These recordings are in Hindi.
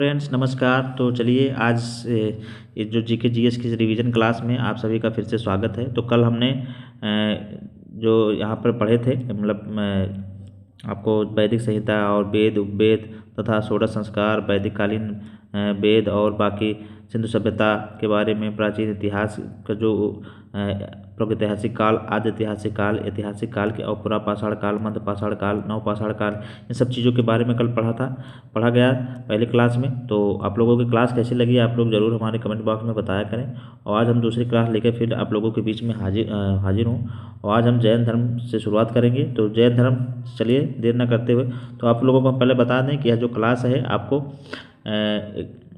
फ्रेंड्स नमस्कार। तो चलिए आज ये जो जीके जीएस की रिवीजन क्लास में आप सभी का फिर से स्वागत है। तो कल हमने जो यहाँ पर पढ़े थे मतलब आपको वैदिक संहिता और वेद उपवेद तथा षोडश संस्कार वैदिक कालीन वेद और बाकी सिंधु सभ्यता के बारे में प्राचीन इतिहास का जो प्रागैतिहासिक काल आदि ऐतिहासिक काल के और पुरापाषाण काल मध्य पाषाण काल नवपाषाण काल इन सब चीज़ों के बारे में कल पढ़ा गया पहले क्लास में। तो आप लोगों की क्लास कैसी लगी आप लोग ज़रूर हमारे कमेंट बॉक्स में बताया करें। और आज हम दूसरी क्लास लेकर फिर आप लोगों के बीच में हाजिर हूँ और आज हम जैन धर्म से शुरुआत करेंगे। तो जैन धर्म चलिए देर न करते हुए तो आप लोगों को हम पहले बता दें कि यह जो क्लास है आपको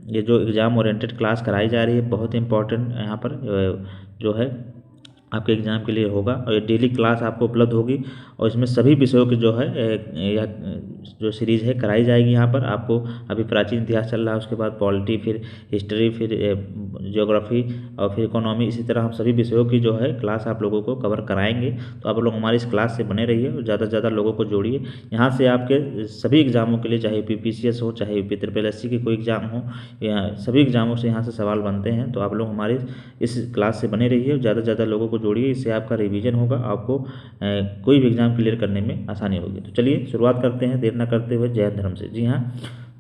ये जो एग्ज़ाम ओरिएंटेड क्लास कराई जा रही है बहुत इंपॉर्टेंट यहाँ पर जो है आपके एग्ज़ाम के लिए होगा और ये डेली क्लास आपको उपलब्ध होगी और इसमें सभी विषयों की जो है यह जो सीरीज़ है कराई जाएगी। यहाँ पर आपको अभी प्राचीन इतिहास चल रहा है, उसके बाद पॉलिटी, फिर हिस्ट्री, फिर ज्योग्राफी और फिर इकोनॉमी, इसी तरह हम सभी विषयों की जो है क्लास आप लोगों को कवर कराएंगे। तो आप लोग हमारी इस क्लास से बने रहिए और ज़्यादा से ज़्यादा लोगों को जोड़िए। यहाँ से आपके सभी एग्ज़ामों के लिए चाहे PPCS हो चाहे UP की कोई एग्ज़ाम हो या सभी एग्ज़ामों से यहाँ से सवाल बनते हैं। तो आप लोग हमारे इस क्लास से बने रहिए और ज़्यादा से ज़्यादा लोगों को जोड़िए, इससे आपका रिवीजन होगा, आपको कोई भी एग्ज़ाम क्लियर करने में आसानी होगी। तो चलिए शुरुआत करते हैं देर न करते हुए जैन धर्म से। जी हाँ,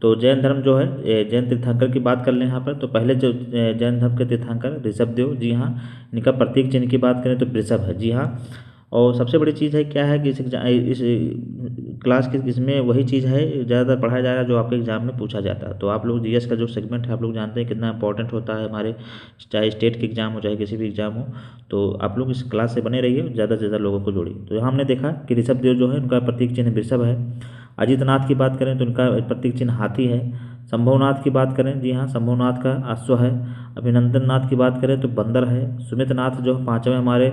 तो जैन धर्म जो है जैन तीर्थंकर की बात कर लें यहाँ पर। तो पहले जो जैन धर्म के तीर्थंकर ऋषभदेव, जी हाँ, इनका प्रतीक चिन्ह की बात करें तो वृषभ है। जी हाँ, और सबसे बड़ी चीज़ है क्या है कि इस क्लास की इसमें वही चीज़ है ज़्यादातर पढ़ाया जा रहा है जो आपके एग्ज़ाम में पूछा जाता है। तो आप लोग जीएस का जो सेगमेंट है आप लोग जानते हैं कितना इंपॉर्टेंट होता है हमारे, चाहे स्टेट के एग्ज़ाम हो चाहे किसी भी एग्ज़ाम हो। तो आप लोग इस क्लास से बने रहिए, ज़्यादा से ज़्यादा लोगों को जोड़िए। तो यहाँ हमने देखा कि ऋषभदेव जो है उनका प्रतीक चिन्ह वृषभ है। अजितनाथ की बात करें तो उनका प्रतीक चिन्ह हाथी है। संभवनाथ की बात करें, जी हाँ, संभवनाथ का अश्व है। अभिनंदन नाथ की बात करें तो बंदर है। सुमित नाथ जो पाँचवें हमारे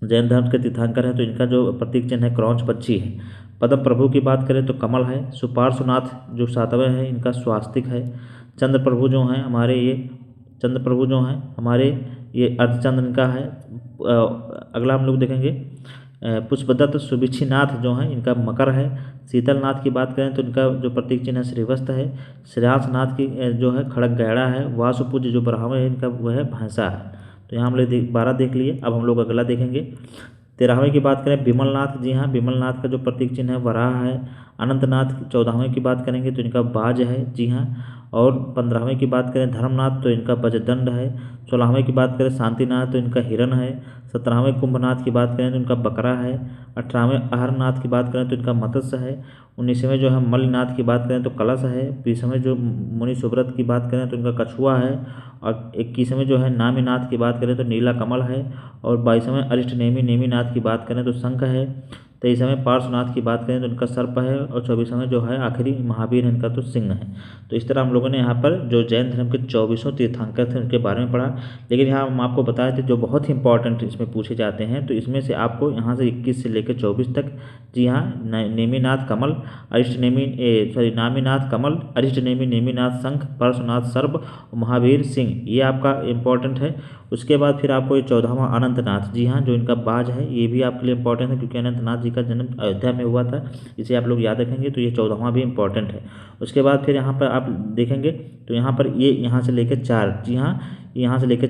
जैन धर्म के तीर्थंकर हैं तो इनका जो प्रतीक चिन्ह है क्रौंच पक्षी है। पद्म प्रभु की बात करें तो कमल है। सुपार्श्वनाथ जो सातवें हैं इनका स्वास्तिक है। चंद्र प्रभु जो हैं हमारे ये अर्धचंद्र इनका है। अगला हम लोग देखेंगे पुष्पदत्त सुबिक्षीनाथ जो हैं इनका मकर है। शीतलनाथ की बात करें तो इनका जो प्रतीक चिन्ह है श्रीवस्त्र है। श्रेयांसनाथ की जो है खड़ग गहरा है। वासुपूज्य जो ब्राह्मण है इनका वह है भैंसा है। तो यहाँ हम लोग 12 देख लिए। अब हम लोग अगला देखेंगे 13वें की बात करें विमलनाथ, जी हाँ, विमलनाथ का जो प्रतीक चिन्ह है वराह है। अनंतनाथ 14वें की बात करेंगे तो इनका बाज है, जी हाँ। और 15वें की बात करें धर्मनाथ तो इनका बजदंड है। 16वें की बात करें शांतिनाथ तो इनका हिरण है। 17वें कुंभनाथ की बात करें तो इनका बकरा है। 18वें अहरनाथ की बात करें तो इनका मत्स्य है। 19वें जो है मल्लिनाथ की बात करें तो कलश है। 20वें जो मुनि सुब्रत की बात करें तो इनका कछुआ है। और 21वें जो है नामीनाथ की बात करें तो नीला कमल है। और 22वें अरिष्ट नेमिनाथ की बात करें तो शंख है। 23वें पार्श्वनाथ की बात करें तो इनका सर्प है। और 24वें जो है आखिरी महावीर है इनका तो सिंह है। तो इस तरह हम लोगों ने यहाँ पर जो जैन धर्म के 24 तीर्थंकर थे उनके बारे में पढ़ा। लेकिन यहाँ हम आपको बताए थे जो बहुत ही इंपॉर्टेंट इसमें पूछे जाते हैं तो इसमें से आपको यहाँ से 21 से लेकर 24 तक, जी हाँ, नेमिनाथ कमल, नामीनाथ कमल, अरिष्ट नेमिनाथ शंख, पार्श्वनाथ सर्प, महावीर सिंह, ये आपका इंपॉर्टेंट है। उसके बाद फिर आपको ये 14वां अनंतनाथ, जी हाँ, जो इनका बाज है ये भी आपके लिए इंपॉर्टेंट है क्योंकि अनंतनाथ जी का जन्म अयोध्या में हुआ था, इसे आप लोग याद रखेंगे। तो ये 14वां भी इंपॉर्टेंट है। उसके बाद फिर यहाँ पर आप देखेंगे तो यहाँ पर ये यहाँ से लेकर 4, जी हाँ, यहाँ से लेकर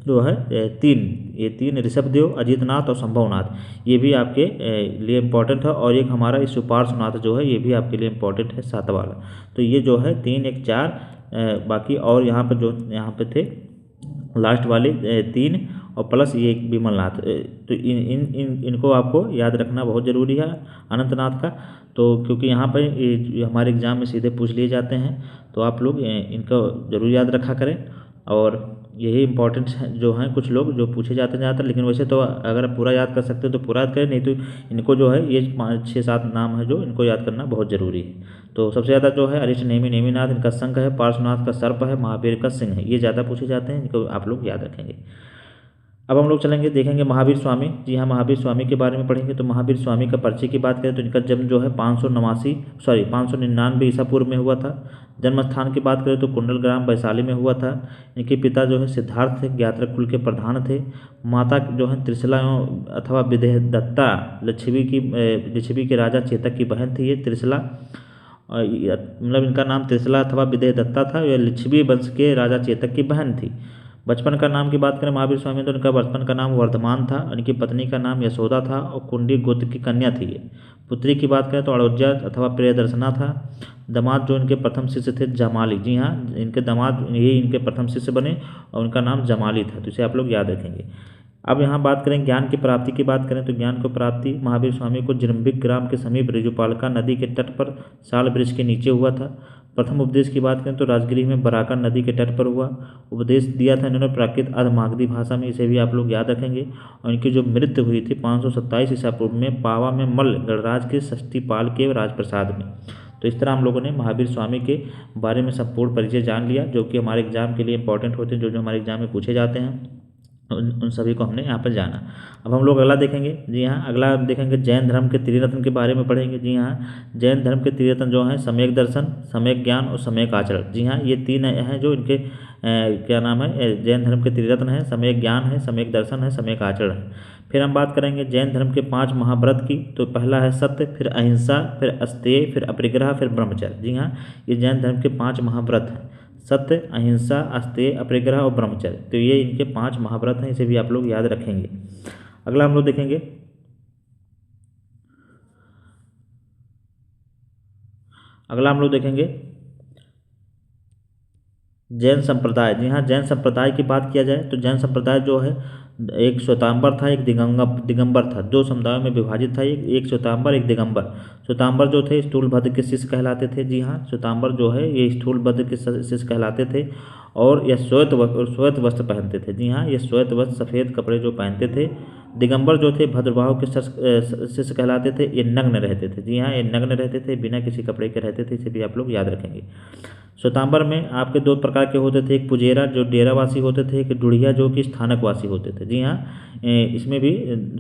जो है तीन ऋषभदेव, अजितनाथ और संभवनाथ, ये भी आपके लिए इम्पोर्टेंट है। और एक हमारा इस सुपार्श्वनाथ जो है ये भी आपके लिए इम्पोर्टेंट है 7 वाला। तो ये जो है 3, 1, 4 बाकी और यहाँ पर जो यहाँ पे थे लास्ट वाले 3 और प्लस ये एक विमलनाथ। तो इनको आपको याद रखना बहुत ज़रूरी है अनंतनाथ का। तो क्योंकि यहाँ पर ये हमारे एग्ज़ाम में सीधे पूछ लिए जाते हैं तो आप लोग इनको ज़रूर याद रखा करें। और यही इंपॉर्टेंट जो हैं कुछ लोग जो पूछे जाते हैं ज़्यादातर, लेकिन वैसे तो अगर पूरा याद कर सकते हो तो पूरा याद करें, नहीं तो इनको जो है ये 5, 6, 7 नाम है जो इनको याद करना बहुत ज़रूरी है। तो सबसे ज़्यादा जो है अरिष्ट नेमिनाथ इनका शंख है, पार्श्वनाथ का सर्प है, महावीर का सिंह है, ये ज़्यादा पूछे जाते हैं, इनको आप लोग याद रखेंगे। अब हम लोग चलेंगे देखेंगे महावीर स्वामी, जी हाँ, महावीर स्वामी के बारे में पढ़ेंगे। तो महावीर स्वामी का परिचय की बात करें तो इनका जन्म जो है 599 ईसा पूर्व में हुआ था। जन्म स्थान की बात करें तो कुंडलग्राम वैशाली में हुआ था। इनके पिता जो है सिद्धार्थ थे, ज्ञात्र कुल के प्रधान थे। माता जो है त्रिशला अथवा विदेहदत्ता लिच्छवी के राजा चेतक की बहन थी ये त्रिशला। मतलब इनका नाम त्रिशला अथवा विदेहदत्ता था। यह लिच्छवी वंश के राजा चेतक की बहन थी। बचपन का नाम की बात करें महावीर स्वामी तो इनका बचपन का नाम वर्धमान था। इनकी पत्नी का नाम यशोदा था और कुंडी गोत्र की कन्या थी ये। पुत्री की बात करें तो अड़ोज्जा अथवा प्रियदर्शना था। दामाद जो इनके प्रथम शिष्य थे जमाली, जी हाँ, इनके दामाद यही इनके प्रथम शिष्य बने और उनका नाम जमाली था। तो इसे आप लोग याद रखेंगे। अब यहाँ बात करें ज्ञान की प्राप्ति की बात करें तो ज्ञान की प्राप्ति महावीर स्वामी को जिरम्बिक ग्राम के समीप ऋजुपालका नदी के तट पर साल वृक्ष के नीचे हुआ था। प्रथम उपदेश की बात करें तो राजगिरी में बराकर नदी के तट पर हुआ। उपदेश दिया था इन्होंने प्राकृत अधमागधी भाषा में, इसे भी आप लोग याद रखेंगे। और इनकी जो मृत्यु हुई थी 527 ईसा पूर्व में पावा में मल्ल गणराज के षष्ठीपाल के राजप्रसाद में। तो इस तरह हम लोगों ने महावीर स्वामी के बारे में संपूर्ण परिचय जान लिया, जो कि हमारे एग्जाम के लिए इंपॉर्टेंट होते हैं, जो हमारे एग्जाम में पूछे जाते हैं। उन सभी को हमने यहाँ पर जाना। अब हम लोग अगला देखेंगे। जी हाँ, अगला देखेंगे जैन धर्म के त्रिरत्न के बारे में पढ़ेंगे। जी हाँ, जैन धर्म के त्रिरत्न जो हैं सम्यक दर्शन, सम्यक ज्ञान और सम्यक आचरण। जी हाँ, ये तीन हैं जो इनके क्या नाम है, जैन धर्म के त्रिरत्न है। सम्यक ज्ञान है, सम्यक दर्शन है, सम्यक आचरण है। फिर हम बात करेंगे जैन धर्म के 5 महाव्रत की। तो पहला है सत्य, फिर अहिंसा, फिर अस्तेय, फिर अपरिग्रह, फिर ब्रह्मचर्य। जी हाँ, ये जैन धर्म के 5 महाव्रत हैं। सत्य, अहिंसा, अस्तेय, अपरिग्रह और ब्रह्मचर्य। तो ये इनके 5 महाव्रत हैं, इसे भी आप लोग याद रखेंगे। अगला हम लोग देखेंगे जैन संप्रदाय। जी हाँ, जैन संप्रदाय की बात किया जाए तो जैन संप्रदाय जो है एक श्वेतांबर था, एक दिगंबर था। 2 समुदायों में विभाजित था। एक श्वेतांबर, एक दिगंबर। श्वेतांबर जो थे स्थूलभद्र के शिष्य कहलाते थे। जी हाँ, श्वेतांबर जो है ये स्थूलभद्र के शिष्य कहलाते थे और यह श्वेत वस्त्र पहनते थे। जी हाँ, ये श्वेत वस्त्र सफ़ेद कपड़े जो पहनते थे। दिगंबर जो थे भद्रभाव के शिष्य कहलाते थे। ये नग्न रहते थे। जी हाँ, ये नग्न रहते थे, बिना किसी कपड़े के रहते थे। इसे भी आप लोग याद रखेंगे। श्वेतांबर में आपके 2 प्रकार के होते थे, एक पुजेरा जो डेरावासी होते थे, एक ढूढ़िया जो कि स्थानकवासी होते थे। जी हाँ, इसमें भी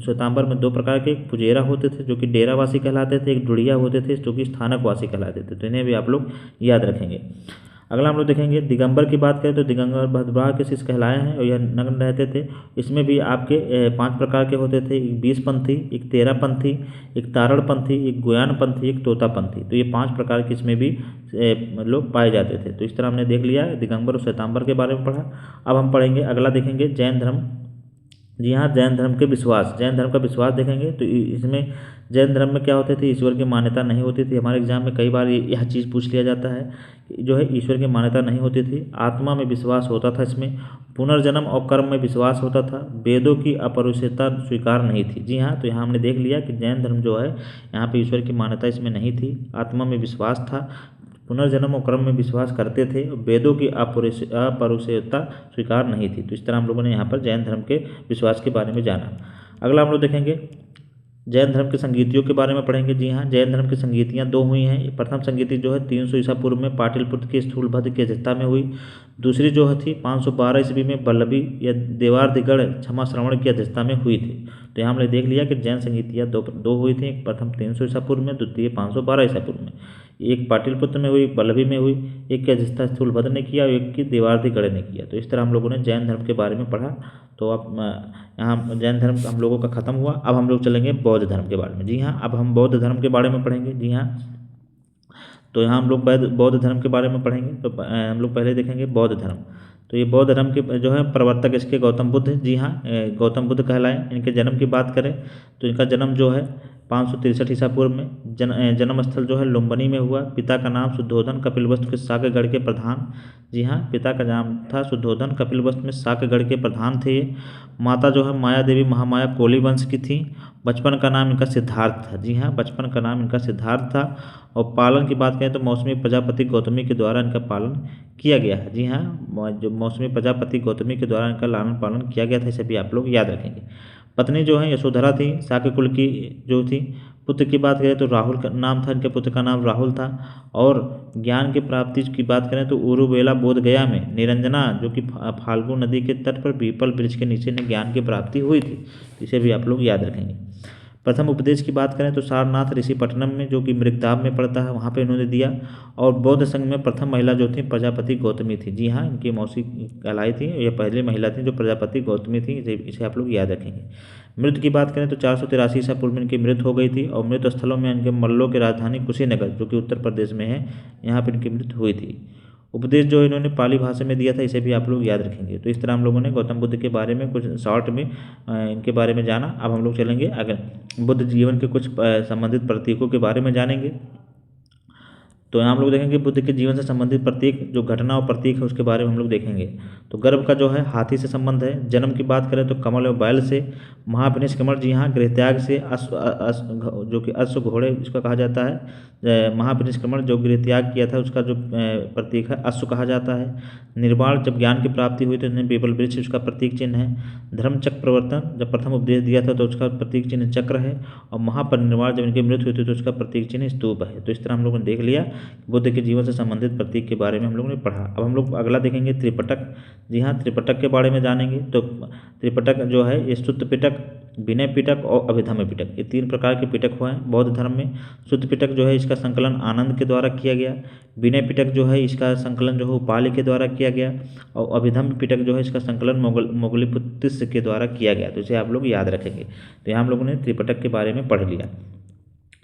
श्वेतांबर में 2 प्रकार के पुजेरा होते थे जो कि डेरावासी कहलाते थे, एक ढूढ़िया होते थे जो कि स्थानकवासी कहलाते थे। तो इन्हें भी आप लोग याद रखेंगे। अगला हम लोग देखेंगे दिगंबर की बात करें तो दिगंबर भद्रभाव के शिष्य कहलाए हैं और यह नग्न रहते थे। इसमें भी आपके 5 प्रकार के होते थे, एक 20पंथी, एक 13पंथी, एक तारणपंथी, एक गुयानपंथी, एक तोतापंथी। तो ये 5 प्रकार के इसमें भी लोग पाए जाते थे। तो इस तरह हमने देख लिया दिगंबर और श्वेतांबर के बारे में पढ़ा। अब हम पढ़ेंगे अगला देखेंगे जैन धर्म। जी हाँ, जैन धर्म के विश्वास, जैन धर्म का विश्वास देखेंगे तो इसमें जैन धर्म में क्या होते थे, ईश्वर की मान्यता नहीं होती थी। हमारे एग्जाम में कई बार यह चीज़ पूछ लिया जाता है कि जो है ईश्वर की मान्यता नहीं होती थी। आत्मा में विश्वास होता था, इसमें पुनर्जन्म और कर्म में विश्वास होता था। वेदों की अपरुषता स्वीकार नहीं थी। जी हाँ, तो यहाँ हमने देख लिया कि जैन धर्म जो है यहाँ पे ईश्वर की मान्यता इसमें नहीं थी। आत्मा में विश्वास था, पुनर्जन्म और कर्म में विश्वास करते थे, वेदों की अपरुषता स्वीकार नहीं थी। तो इस तरह हम लोगों ने यहाँ पर जैन धर्म के विश्वास के बारे में जाना। अगला हम लोग देखेंगे जैन धर्म के संगीतियों के बारे में पढ़ेंगे। जी हाँ, जैन धर्म की संगीतियाँ 2 हुई हैं। प्रथम संगीति जो है 300 ईसा पूर्व में पाटलिपुत्र के स्थूलभद्र की अध्यक्षता में हुई। दूसरी जो थी 512 ईस्वी में वल्लभी या देवार्दिगढ़ क्षमा श्रवण की अध्यक्षता में हुई थी। तो यहाँ हमने देख लिया कि जैन संगीतियाँ दो हुई थी, एक प्रथम 300 ईसा पूर्व में, द्वितीय 512 ईसा पूर्व में। एक पाटलिपुत्र में हुई, वल्लभी में हुई, एक की अध्यक्षता स्थूलभद्र ने किया और एक की देवार्दिगढ़ ने किया। तो इस तरह हम लोगों ने जैन धर्म के बारे में पढ़ा। तो अब यहाँ जैन धर्म हम लोगों का खत्म हुआ। अब हम लोग चलेंगे बौद्ध धर्म के बारे में। जी हाँ, अब हम बौद्ध धर्म के बारे में पढ़ेंगे। जी हाँ, तो यहाँ हम लोग बौद्ध धर्म के बारे में पढ़ेंगे। तो हम लोग पहले देखेंगे बौद्ध धर्म। तो ये बौद्ध धर्म के जो है प्रवर्तक इसके गौतम बुद्ध। जी हाँ, गौतम बुद्ध कहलाए। इनके जन्म की बात करें तो इनका जन्म जो है 563 ईसा पूर्व में जन्म स्थल जो है लुम्बिनी में हुआ। पिता का नाम शुद्धोधन कपिलवस्तु के साक्यगढ़ के प्रधान। जी हाँ, पिता का नाम था शुद्धोधन, कपिलवस्तु में साक्यगढ़ के प्रधान थे ये। माता जो है माया देवी महामाया कोली वंश की थी। बचपन का नाम इनका सिद्धार्थ था। जी हाँ, बचपन का नाम इनका सिद्धार्थ था। और पालन की बात करें तो मौसमी प्रजापति गौतमी के द्वारा इनका पालन किया गया है। जी हाँ, जो मौसमी प्रजापति गौतमी के द्वारा इनका लालन पालन किया गया था, इसे भी आप लोग याद रखेंगे। पत्नी जो है यशोधरा थी, शाक्य कुल की जो थी। पुत्र की बात करें तो राहुल का नाम था, इनके पुत्र का नाम राहुल था। और ज्ञान की प्राप्ति की बात करें तो उरुवेला बोध गया में निरंजना जो कि फाल्गु नदी के तट पर पीपल वृक्ष के नीचे ने ज्ञान की प्राप्ति हुई थी। इसे भी आप लोग याद रखेंगे। प्रथम उपदेश की बात करें तो सारनाथ ऋषिपट्टनम में, जो कि मृगताब में पड़ता है, वहाँ पे इन्होंने दिया। और बौद्ध संघ में प्रथम महिला जो थी प्रजापति गौतमी थी। जी हाँ, इनकी मौसी कहलाई थी, ये पहली महिला थी जो प्रजापति गौतमी थी। इसे आप लोग याद रखेंगे। मृत्यु की बात करें तो 483 ईसा पूर्व में इनकी मृत्यु हो गई थी। और मृत्यु स्थलों में इनके मल्लों की राजधानी कुशीनगर, जो कि उत्तर प्रदेश में है, यहाँ पर इनकी मृत्यु हुई थी। उपदेश जो इन्होंने पाली भाषा में दिया था, इसे भी आप लोग याद रखेंगे। तो इस तरह हम लोगों ने गौतम बुद्ध के बारे में कुछ शॉर्ट में इनके बारे में जाना। अब हम लोग चलेंगे अगर बुद्ध जीवन के कुछ संबंधित प्रतीकों के बारे में जानेंगे। तो यहाँ हम लोग देखेंगे बुद्ध के जीवन से संबंधित प्रतीक, जो घटना और प्रतीक है उसके बारे में हम लोग देखेंगे। तो गर्भ का जो है हाथी से संबंध है। जन्म की बात करें तो कमल और बैल से। महापरिनिष्क्रमण जी हाँ गृहत्याग से, जो कि अश्व घोड़े इसका कहा जाता है। महापरिनिष्क्रमण जो गृहत्याग किया था उसका जो प्रतीक है अश्व कहा जाता है। निर्वाण जब ज्ञान की प्राप्ति हुई तो इन्हें पीपल वृक्ष उसका प्रतीक चिन्ह है। धर्मचक्र प्रवर्तन जब प्रथम उपदेश दिया था तो उसका प्रतीक चिन्ह चक्र है। और महापरिनिर्वाण जब इनकी मृत्यु हुई थी तो उसका प्रतीक चिन्ह स्तूप है। तो इस तरह हम लोगों ने देख लिया बुद्ध के जीवन से संबंधित प्रतीक के बारे में हम लोगों ने पढ़ा। अब हम लोग अगला देखेंगे त्रिपिटक। जी हाँ, त्रिपिटक के बारे में जानेंगे। तो त्रिपिटक जो है ये शुद्ध पिटक, विनय पिटक और अभिधम्म पिटक, ये 3 प्रकार के पिटक हुए हैं बौद्ध धर्म में। शुद्ध पिटक जो है इसका संकलन आनंद के द्वारा किया गया। विनय पिटक जो है इसका संकलन जो है उपालि के द्वारा किया गया। और अभिधम्म पिटक जो है इसका संकलन मोगलीपुत्तिस के द्वारा किया गया। तो इसे आप लोग याद रखेंगे। तो यहाँ हम लोगों ने त्रिपिटक के बारे में पढ़ लिया।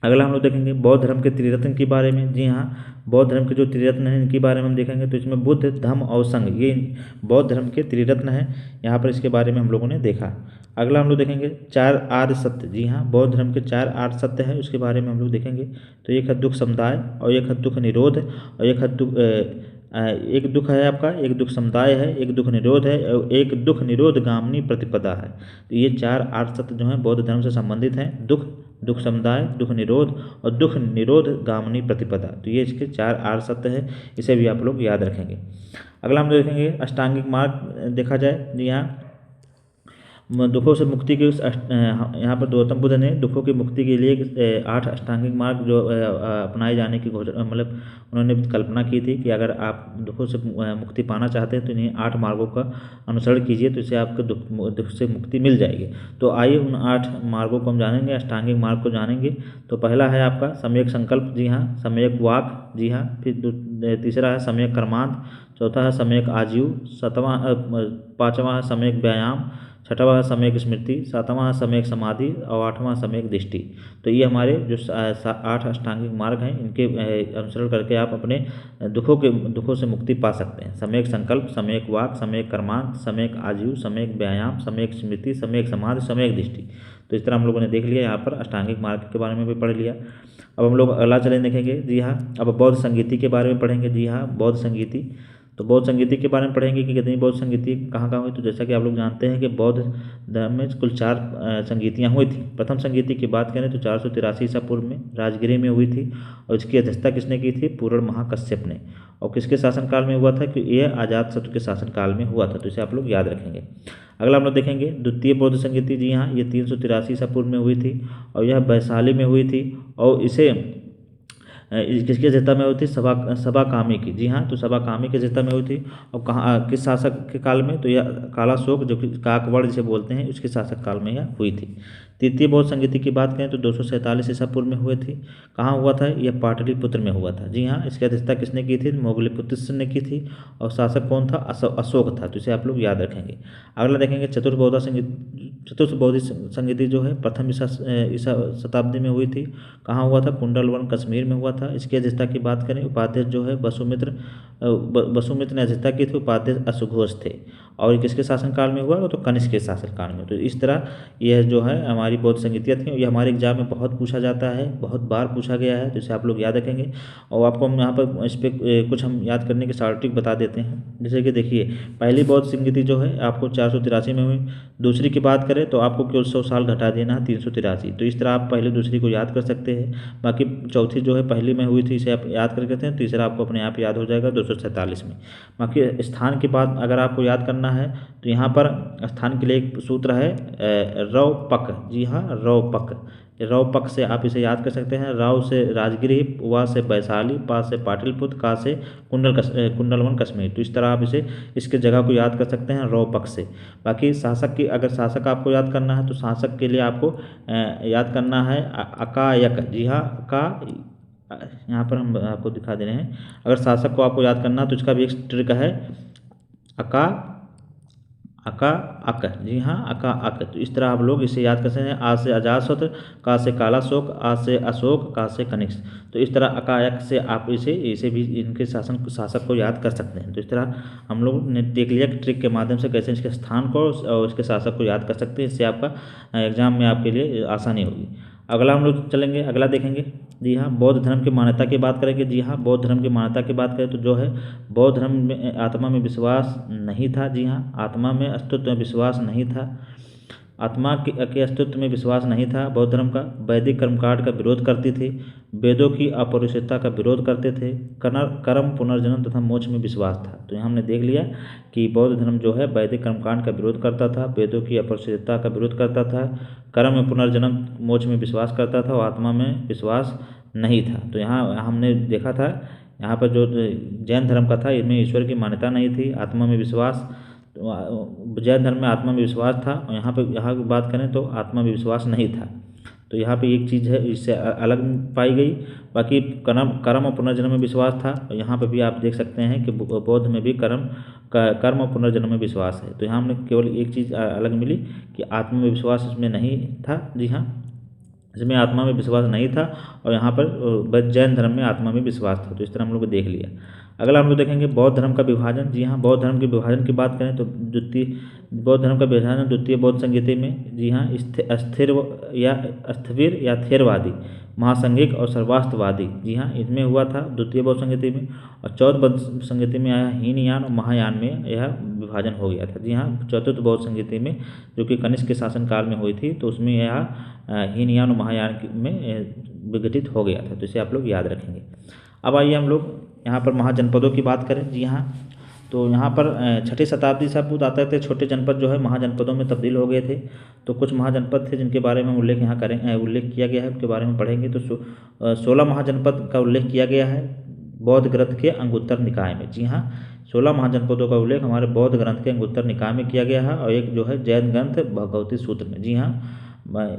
अगला हम लोग देखेंगे बौद्ध धर्म के त्रिरत्न के बारे में। जी हाँ, बौद्ध धर्म के जो त्रिरत्न हैं इनके बारे में हम देखेंगे। तो इसमें बुद्ध, धम्म और संघ, ये बौद्ध धर्म के त्रिरत्न हैं। यहाँ पर इसके बारे में हम लोगों ने देखा। अगला हम लोग देखेंगे 4 आर्य सत्य। जी हाँ, बौद्ध धर्म के 4 आर्य सत्य है, उसके बारे में हम लोग देखेंगे। तो एक है दुख समुदाय, और एक है दुख निरोध, और एक है एक दुख है आपका, एक दुख समुदाय है, एक दुख निरोध है, और एक दुख निरोध गामिनी प्रतिपदा है। तो ये 4 आर्य सत्य जो हैं बौद्ध धर्म से संबंधित हैं। दुख, दुख समुदाय, दुख निरोध और दुख निरोध गामिनी प्रतिपदा। तो ये इसके 4 आर्य सत्य है, इसे भी आप लोग याद रखेंगे। अगला हम देखेंगे अष्टांगिक मार्ग देखा जाए। जी हाँ, दुखों से मुक्ति के यहाँ पर गौतम बुद्ध ने दुखों की मुक्ति के लिए 8 अष्टांगिक मार्ग जो अपनाए जाने की घोषणा, मतलब उन्होंने कल्पना की थी कि अगर आप दुखों से मुक्ति पाना चाहते हैं तो इन्हीं 8 मार्गों का अनुसरण कीजिए, तो इससे आपको दुख से मुक्ति मिल जाएगी। तो आइए उन 8 मार्गों को हम जानेंगे, अष्टांगिक मार्ग को जानेंगे। तो पहला है आपका सम्यक संकल्प। जी हाँ, सम्यक वाक। जी हाँ, फिर तीसरा है सम्यक कर्मांत, चौथा है सम्यक आजीव, 5वां है सम्यक व्यायाम, 6वां है सम्यक स्मृति, 7वां है सम्यक समाधि और 8वां सम्यक दृष्टि। तो ये हमारे जो 8 अष्टांगिक मार्ग हैं, इनके अनुसरण करके आप अपने दुखों से मुक्ति पा सकते हैं। सम्यक संकल्प, सम्यक वाक, सम्यक कर्मांत, सम्यक आजीव, सम्यक व्यायाम, सम्यक स्मृति, सम्यक समाधि, सम्यक दृष्टि। तो इस तरह हम लोगों ने देख लिया, यहाँ पर अष्टांगिक मार्ग के बारे में भी पढ़ लिया। अब हम लोग अगला चलें देखेंगे। जी हाँ, अब बौद्ध संगीति के बारे में पढ़ेंगे। जी हाँ, बौद्ध संगीति। तो बौद्ध संगीति के बारे में पढ़ेंगे कि कितनी बौद्ध संगीति कहाँ कहाँ हुई। तो जैसा कि आप लोग जानते हैं कि बौद्ध धर्म में कुल 4 संगीतियाँ हुई थी। प्रथम संगीति की बात करें तो 483 ईसा पूर्व में राजगिरी में हुई थी। और इसकी अध्यक्षता किसने की थी? पूर्ण महाकश्यप ने। और किसके शासनकाल में हुआ था? कि यह अजातशत्रु के शासनकाल में हुआ था। तो इसे आप लोग याद रखेंगे। अगला हम लोग देखेंगे द्वितीय बौद्ध संगीति। जी हाँ, ये 383 ईसा पूर्व में हुई थी और यह वैशाली में हुई थी। और इसे किसकी अध्यक्षता में हुई थी? सभा कामी की। जी हाँ, तो सभा कामी की अध्यक्षता में हुई थी। और कहाँ, किस शासक के काल में? तो यह कालाशोक, जो कि काकवड़ जिसे बोलते हैं, उसके शासक काल में यह हुई थी। तृतीय बौद्ध संगीति की बात करें तो 247 ईसा पूर्व में हुए थी। कहाँ हुआ था? यह पाटलिपुत्र में हुआ था। जी हाँ, इसकी अध्यक्षता किसने की थी? मोगलीपुत्तिस ने की थी। और शासक कौन था? अशोक था। तो इसे आप लोग याद रखेंगे। अगला देखेंगे चतुर्थ बौद्ध संगीति जो है प्रथम ईसा शताब्दी में हुई थी। कहाँ हुआ था? कुंडलवन कश्मीर में हुआ था। इसकी अध्यक्षता की बात करें उपाध्यक्ष जो है वसुमित्र ने अध्यक्षता की थी। उपाध्यक्ष अश्वघोष थे। और किसके शासनकाल में हुआ? तो कनिष्क के शासनकाल में। तो इस तरह यह जो है हमारी बौद्ध संगीतियाँ थी। ये हमारे एग्जाम में बहुत पूछा जाता है, बहुत बार पूछा गया है। तो इसे आप लोग याद रखेंगे। और आपको हम यहाँ पर इस पर कुछ हम याद करने के शॉर्ट ट्रिक बता देते हैं। जैसे कि देखिए, पहली बौद्ध संगीति जो है आपको 483 में हुई। दूसरी की बात करें तो आपको केवल 100 साल घटा देना है, 383। तो इस तरह आप पहले दूसरी को याद कर सकते हैं। बाकी चौथी जो है पहली में हुई थी, इसे आप याद कर सकते हैं। तीसरा आपको अपने आप याद हो जाएगा 247 में। बाकी स्थान की बात अगर आपको याद करना है तो यहाँ पर स्थान के लिए एक सूत्र है रौपक। जी हाँ, रौपक। रौ पक्ष से आप इसे याद कर सकते हैं। राव से राजगिरी, वा से वैशाली, पा से पाटलिपुत्र, का से कुंडलवन कश्मीर। तो इस तरह आप इसे इसके जगह को याद कर सकते हैं रौ पक्ष से। बाकी शासक की अगर शासक आपको याद करना है तो शासक के लिए आपको याद करना है अकायक। जी हाँ, यहाँ पर हम आपको दिखा दे रहे हैं। अगर शासक को आपको याद करना है तो इसका भी एक ट्रिक है, अका अका अक। जी हाँ, अका अक। तो इस तरह आप लोग इसे याद कर सकते हैं। आ से अजातशत्रु, का से कालाशोक, आ से अशोक, का से कनिष्क। तो इस तरह अकायक से आप इसे भी इनके शासक को याद कर सकते हैं। तो इस तरह हम लोग ने देख लिया कि ट्रिक के माध्यम से कैसे इसके स्थान को और इसके शासक को याद कर सकते हैं। इससे आपका एग्जाम में आपके लिए आसानी होगी। अगला हम लोग चलेंगे, अगला देखेंगे। जी हाँ, बौद्ध धर्म की मान्यता की बात करेंगे। जी हाँ, बौद्ध धर्म की मान्यता की बात करें तो जो है बौद्ध धर्म में आत्मा में विश्वास नहीं था। जी हाँ, आत्मा में अस्तित्व में विश्वास नहीं था। आत्मा के अस्तित्व में विश्वास नहीं था बौद्ध धर्म का। वैदिक कर्मकांड का विरोध करती थी। वेदों की अपौरुषेयता का विरोध करते थे। कर्म, पुनर्जन्म तथा मोक्ष में विश्वास था। तो यहाँ हमने देख लिया कि बौद्ध धर्म जो है वैदिक कर्मकांड का विरोध करता था, वेदों की अपौरुषेयता का विरोध करता था, कर्म में पुनर्जन्म, मोक्ष में विश्वास करता था और आत्मा में विश्वास नहीं था। तो यहाँ हमने देखा था यहाँ पर जो जैन धर्म का था इनमें ईश्वर की मान्यता नहीं थी, आत्मा में विश्वास। जैन धर्म में आत्मा में विश्वास था और यहाँ की बात करें तो आत्मा में विश्वास नहीं था। तो यहाँ पे एक चीज़ है इससे अलग पाई गई। बाकी कर्म और पुनर्जन्म में विश्वास था और यहाँ पे भी आप देख सकते हैं कि बौद्ध में भी कर्म और पुनर्जन्म में विश्वास है। तो यहाँ हमने केवल एक चीज़ अलग मिली कि आत्मा में विश्वास इसमें नहीं था। जी हाँ, इसमें आत्मा में विश्वास नहीं था और यहाँ पर जैन धर्म में आत्मा में विश्वास था। तो इस तरह हम लोग देख लिया। अगला हम लोग देखेंगे बौद्ध धर्म का विभाजन। जी हाँ, बौद्ध धर्म के विभाजन की बात करें तो बौद्ध धर्म का विभाजन द्वितीय बौद्ध संहिता में, जी हाँ, स्थविर या थेरवादी, महासंघिक और सर्वास्तवादी, जी हाँ, इसमें हुआ था द्वितीय बौद्ध संहिता में। और चौथ बौद्ध संहिता में आया हीनयान और महायान में यह विभाजन हो गया था। जी हाँ, चतुर्थ बौद्ध संहिता में जो कि कनिष्क के शासनकाल में हुई थी तो उसमें यह हीनयान और महायान में विघटित हो गया था। तो इसे आप लोग याद रखेंगे। अब आइए हम लोग यहाँ पर महाजनपदों की बात करें। जी हाँ, तो यहाँ पर 6ठी शताब्दी से आप बताते थे छोटे जनपद जो है महाजनपदों में तब्दील हो गए थे। तो कुछ महाजनपद थे जिनके बारे में उल्लेख किया गया है, उनके बारे में पढ़ेंगे। तो 16 महाजनपद का उल्लेख किया गया है बौद्ध ग्रंथ के अंगुत्तर निकाय में। जी हाँ, 16 महाजनपदों का उल्लेख हमारे बौद्ध ग्रंथ के अंगुत्तर निकाय में किया गया है और एक जो है जैन ग्रंथ भगवती सूत्र में। जी हाँ,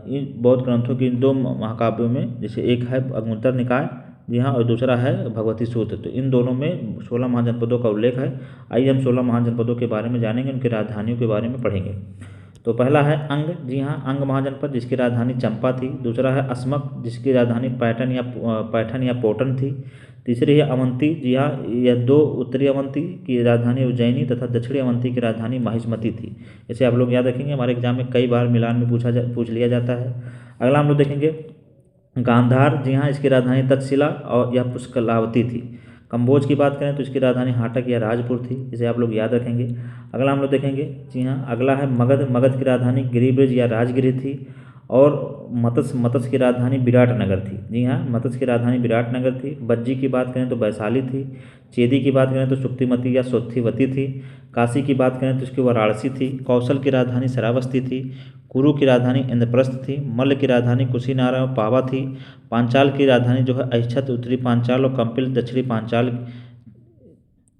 इन बौद्ध ग्रंथों की इन दो महाकाव्यों में, जैसे एक है अंगुत्तर निकाय, जी हाँ, और दूसरा है भगवती सूत्र। तो इन दोनों में 16 महाजनपदों का उल्लेख है। आइए हम 16 महाजनपदों के बारे में जानेंगे, उनकी राजधानियों के बारे में पढ़ेंगे। तो पहला है अंग। जी हाँ, अंग महाजनपद जिसकी राजधानी चंपा थी। दूसरा है अस्मक जिसकी राजधानी पैठन या पोटन थी। तीसरी है अवंती। जी हाँ, यह दो उत्तरी अवंती की राजधानी उज्जैनी तथा दक्षिणी अवंती की राजधानी महिष्मती थी। इसे आप लोग याद रखेंगे, हमारे एग्जाम में कई बार मिलान में पूछ लिया जाता है। अगला हम लोग देखेंगे गांधार। जी हाँ, इसकी राजधानी तक्षशिला और यह पुष्कलावती थी। कंबोज की बात करें तो इसकी राजधानी हाटक या राजपुर थी। इसे आप लोग याद रखेंगे। अगला हम लोग देखेंगे, जी हाँ, अगला है मगध। मगध की राजधानी गिरिब्रिज या राजगिरी थी। और मत्स्य की राजधानी विराटनगर थी। जी हाँ, मत्स्य की राजधानी विराटनगर थी। बज्जी की बात करें तो वैशाली थी। चेदी की बात करें तो सुक्तिमती या सोत्थिवती थी। काशी की बात करें तो इसकी वाराणसी थी। कौशल की राजधानी श्रावस्ती थी। कुरु की राजधानी इंद्रप्रस्थ थी। मल्ल की राजधानी कुशीनारा और पावा थी। पांचाल की राजधानी जो है ऐच्छत उत्तरी पांचाल और कंपिल दक्षिणी पांचाल।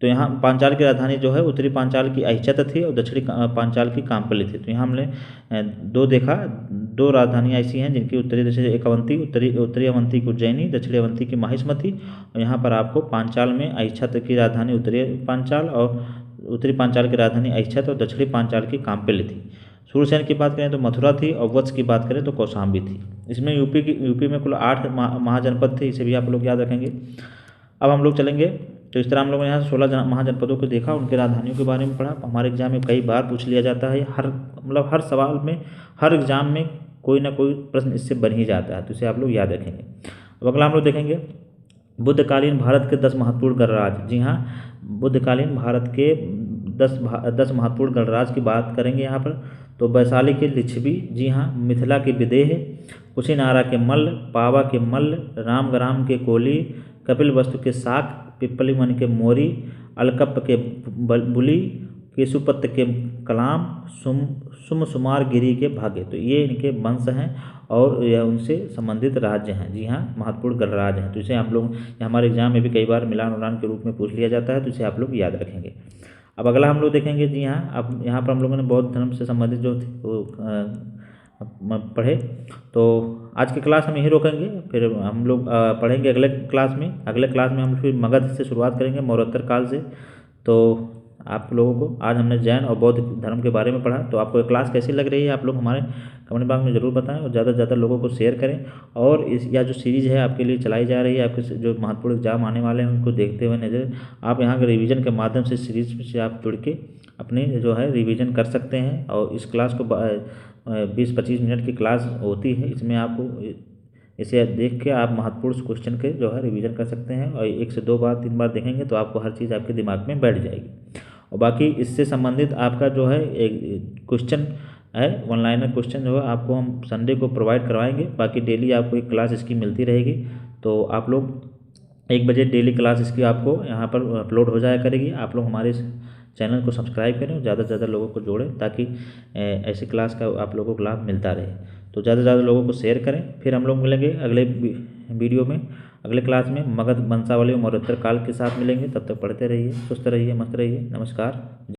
तो यहाँ पांचाल की राजधानी जो है उत्तरी पांचाल की ऐच्छत थी और दक्षिणी पांचाल की काम्पली थी। तो यहाँ हमने दो राजधानियाँ ऐसी हैं जिनकी उत्तरी जैसे एक अवंती, उत्तरी अवंती की उज्जैनी, दक्षिणी अवंती की महिष्मती। और यहाँ पर आपको पांचाल में ऐच्छत की राजधानी उत्तरी पांचाल और उत्तरी पांचाल की राजधानी ऐच्छत और दक्षिणी पांचाल की काम्पिली थी। सूरसेन की बात करें तो मथुरा थी और वत्स की बात करें तो कौशाम्बी थी। इसमें यूपी में कुल 8 महाजनपद थे, इसे भी आप लोग याद रखेंगे। अब हम लोग चलेंगे, तो इस तरह हम लोगों ने यहाँ 16 महाजनपदों को देखा, उनके राजधानियों के बारे में पढ़ा। हमारे एग्जाम में कई बार पूछ लिया जाता है, हर सवाल में, हर एग्जाम में कोई ना कोई प्रश्न इससे बन ही जाता है। तो इसे आप लोग याद रखेंगे। अब अगला हम लोग देखेंगे बुद्धकालीन भारत के 10 महत्वपूर्ण गणराज्य। जी हाँ, बुद्धकालीन भारत के 10 महत्वपूर्ण गणराज्य की बात करेंगे यहाँ पर। तो वैशाली के लिच्छवी, जी हाँ, मिथिला के विदेह, कुशीनारा के मल्ल, पावा के मल्ल, रामग्राम के कोली, कपिलवस्तु के शाक, पिप्पलीवन के मोरी, अलकप के बुली, केशुपत के कलाम सुम सुमार गिरी के भागे। तो ये इनके वंश हैं और यह उनसे संबंधित राज्य हैं। जी हाँ, महत्वपूर्ण गणराज्य हैं। तो इसे आप लोग हमारे एग्जाम में भी कई बार मिलान उलान के रूप में पूछ लिया जाता है, तो इसे आप लोग याद रखेंगे। अब अगला हम लोग देखेंगे। जी हाँ, अब यहाँ पर हम लोगों ने बौद्ध धर्म से संबंधित जो थे वो पढ़े। तो आज की क्लास हम यहीं रोकेंगे, फिर हम लोग पढ़ेंगे अगले क्लास में। अगले क्लास में हम फिर मगध से शुरुआत करेंगे, मौर्योत्तर काल से। तो आप लोगों को आज हमने जैन और बौद्ध धर्म के बारे में पढ़ा। तो आपको ये क्लास कैसी लग रही है आप लोग हमारे कमेंट बॉक्स में ज़रूर बताएं और ज़्यादा से ज़्यादा लोगों को शेयर करें। और इस या जो सीरीज़ है आपके लिए चलाई जा रही है, आपके जो महत्वपूर्ण एग्जाम आने वाले हैं उनको देखते हुए नजर आप यहाँ के रिवीजन के माध्यम से सीरीज से आप जुड़ के अपने जो है रिवीजन कर सकते हैं। और इस क्लास को 20-25 मिनट की क्लास होती है, इसमें आपको इसे देख के आप महत्वपूर्ण क्वेश्चन के जो है रिवीजन कर सकते हैं। और 1 से 2 बार 3 बार देखेंगे तो आपको हर चीज़ आपके दिमाग में बैठ जाएगी। और बाकी इससे संबंधित आपका जो है एक क्वेश्चन है, वन लाइनर क्वेश्चन जो है आपको हम संडे को प्रोवाइड करवाएंगे। बाकी डेली आपको एक क्लास इसकी मिलती रहेगी। तो आप लोग 1 बजे डेली क्लास इसकी आपको यहाँ पर अपलोड हो जाया करेगी। आप लोग हमारे चैनल को सब्सक्राइब करें और ज़्यादा से ज़्यादा लोगों को जोड़ें, ताकि ऐसी क्लास का आप लोगों को लाभ मिलता रहे। तो ज़्यादा से ज़्यादा लोगों को शेयर करें। फिर हम लोग मिलेंगे अगले वीडियो में, अगले क्लास में मगध वंशावली और मौर्योत्तर काल के साथ मिलेंगे। तब तक पढ़ते रहिए, सुस्त रहिए, मस्त रहिए। नमस्कार।